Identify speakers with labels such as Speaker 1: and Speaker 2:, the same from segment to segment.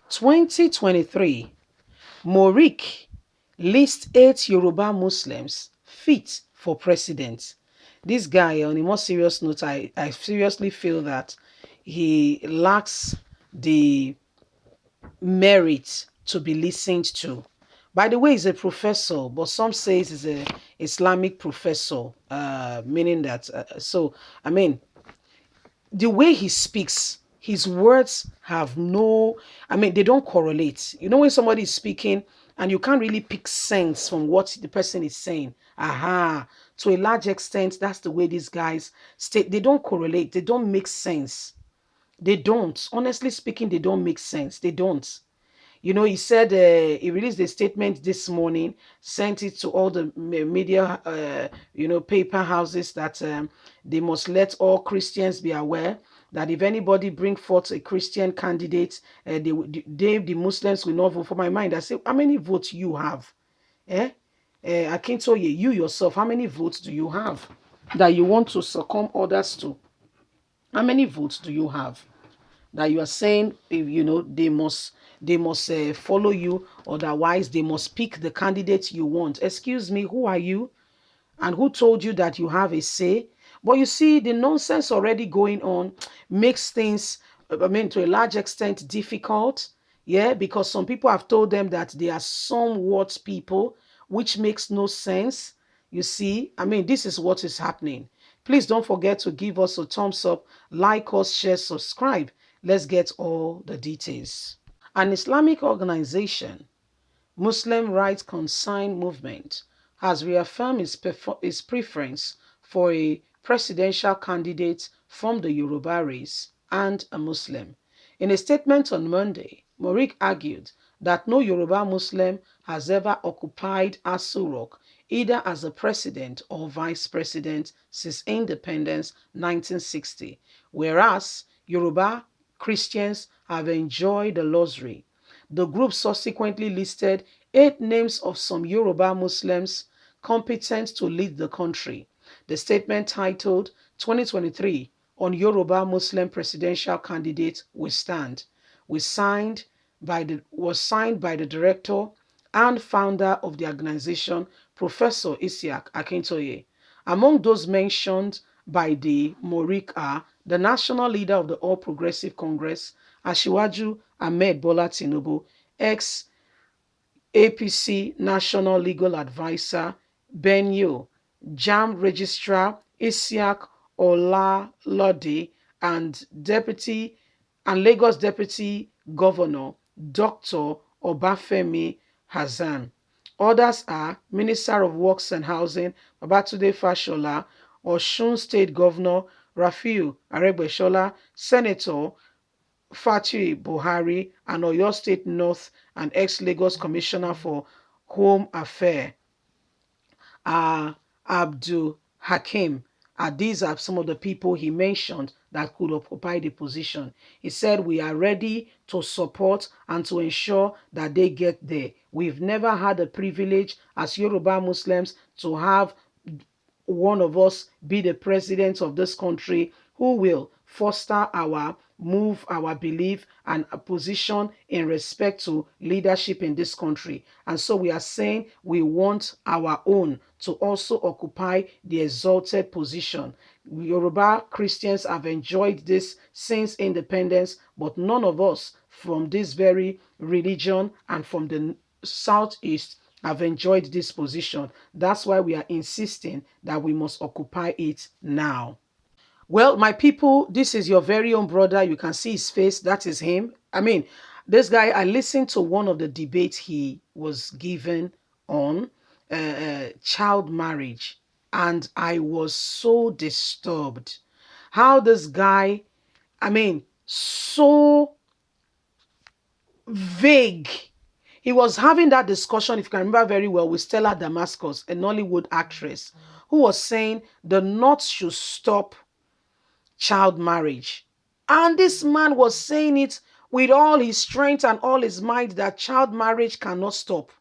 Speaker 1: 2023, Muric lists 8 Yoruba fit for president. This guy, on a more serious note, I seriously feel that he lacks the merit to be listened to. By the way, he's a professor, but some say he's a Islamic professor, meaning that. I mean, the way he speaks, his words have no, I mean, they don't correlate. You know, when somebody is speaking and you can't really pick sense from what the person is saying. Aha. To a large extent, that's the way these guys state. They don't correlate. They don't make sense. They don't. Honestly speaking, they don't make sense. They don't. You know, he said he released a statement this morning, sent it to all the media, paper houses that they must let all Christians be aware that if anybody bring forth a Christian candidate, the Muslims will not vote for my mind. I say, how many votes you have? Eh? Akintoye, you yourself, how many votes do you have that you want to succumb others to? How many votes do you have? That you are saying they must follow you, otherwise they must pick the candidate you want. Excuse me, who are you and who told you that you have a say? But you see, the nonsense already going on makes things, I mean, to a large extent difficult. Yeah, because some people have told them that they are somewhat people, which makes no sense. You see, I mean, this is what is happening. Please don't forget to give us a thumbs up, like us, share, subscribe. Let's get all the details. An Islamic organization, Muslim Rights Concern Movement, has reaffirmed its preference for a presidential candidate from the Yoruba race and a Muslim. In a statement on Monday, Muric argued that no Yoruba Muslim has ever occupied Aso Rock, either as a president or vice president since independence 1960, whereas Yoruba Christians have enjoyed the luxury. The group subsequently listed 8 names of some Yoruba Muslims competent to lead the country. The statement titled 2023 on Yoruba Muslim Presidential Candidate We Stand was signed by the director and founder of the organization, Professor Isiaq Akintoye. Among those mentioned by the Muric are the national leader of the All Progressive Congress, Asiwaju Ahmed Bola Tinubu, ex-APC National Legal Advisor Benyo, JAM Registrar Isiaq Olalode, and Lagos Deputy Governor Dr. Obafemi Hazan. Others are Minister of Works and Housing Babatunde Fashola, Osun State Governor Rafiu Aregbesola, Senator Fatai Buhari, and Oyo State North and ex-Lagos Commissioner for Home Affairs, Abdul Hakim. These are some of the people he mentioned that could occupy the position. He said, we are ready to support and to ensure that they get there. We've never had the privilege as Yoruba Muslims to have one of us be the president of this country who will foster our move, our belief, and a position in respect to leadership in this country. And so we are saying we want our own to also occupy the exalted position. Yoruba Christians have enjoyed this since independence, but none of us from this very religion and from the southeast have enjoyed this position. That's why we are insisting that we must occupy it now. Well, my people, this is your very own brother. You can see his face. That is him. I mean, this guy, I listened to one of the debates he was given on child marriage, and I was so disturbed. How this guy, I mean, so vague. He was having that discussion, if you can remember very well, with Stella Damascus, a Nollywood actress, who was saying the North should stop child marriage. And this man was saying it with all his strength and all his might that child marriage cannot stop.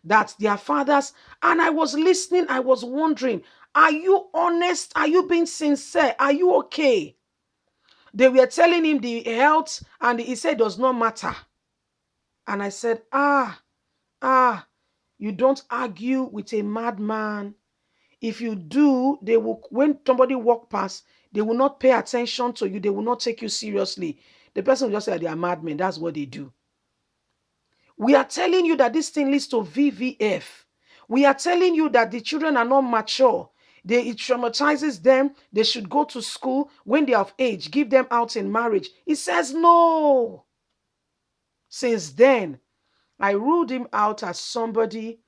Speaker 1: That their fathers, and I was listening, I was wondering, are you honest? Are you being sincere? Are you okay? They were telling him the health, and he said it does not matter. And I said, ah, you don't argue with a madman. If you do, they will, when somebody walk past, they will not pay attention to you. They will not take you seriously. The person will just say they are madmen. That's what they do. We are telling you that this thing leads to VVF. We are telling you that the children are not mature. It traumatizes them. They should go to school when they are of age. Give them out in marriage. He says no. Since then, I ruled him out as somebody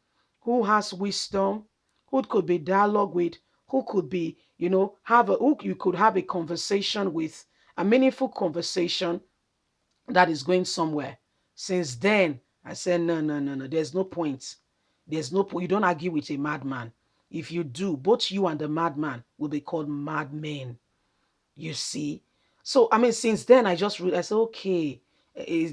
Speaker 1: who has wisdom, who could be dialogue with, who could be, who you could have a conversation with, a meaningful conversation that is going somewhere. Since then, I said, no, no, no, no. There's no point. There's no point. You don't argue with a madman. If you do, both you and the madman will be called madmen. You see? So, I mean, since then, I said, okay,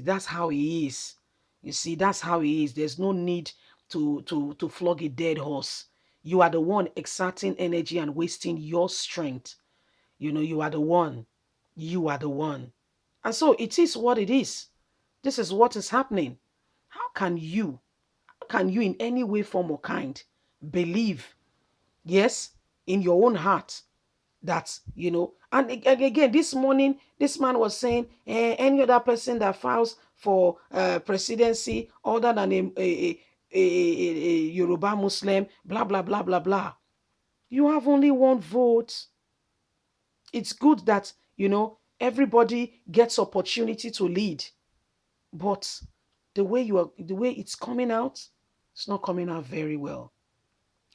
Speaker 1: that's how he is. You see, that's how he is. There's no need to flog a dead horse. You are the one exerting energy and wasting your strength. You are the one. You are the one. And so it is what it is. This is what is happening. How can you in any way, form, or kind believe, yes, in your own heart that, and again, this morning, this man was saying, any other person that files for presidency other than a Yoruba Muslim, blah, blah, blah, blah, blah. You have only one vote. It's good that, everybody gets opportunity to lead. But the way it's coming out, it's not coming out very well.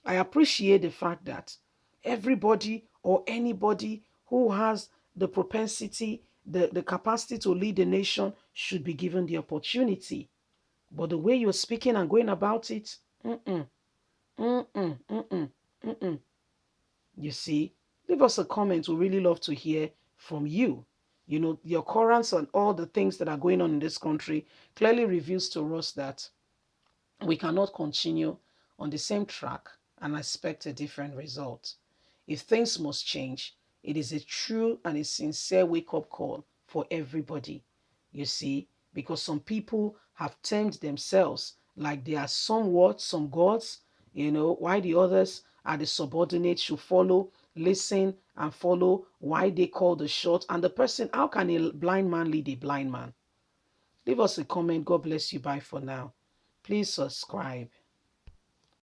Speaker 1: I appreciate the fact that everybody or anybody who has the propensity, the capacity to lead the nation should be given the opportunity. But the way you're speaking and going about it, mm-mm, mm-mm, mm-mm, mm-mm. You see, leave us a comment. We really love to hear from you. The occurrence and all the things that are going on in this country clearly reveals to us that we cannot continue on the same track and expect a different result. If things must change, it is a true and a sincere wake up call for everybody, you see, because some people have termed themselves like they are somewhat some gods, why the others are the subordinates should follow, listen, and follow why they call the shots. And the person, how can a blind man lead a blind man? Leave us a comment. God bless you. Bye for now. Please subscribe.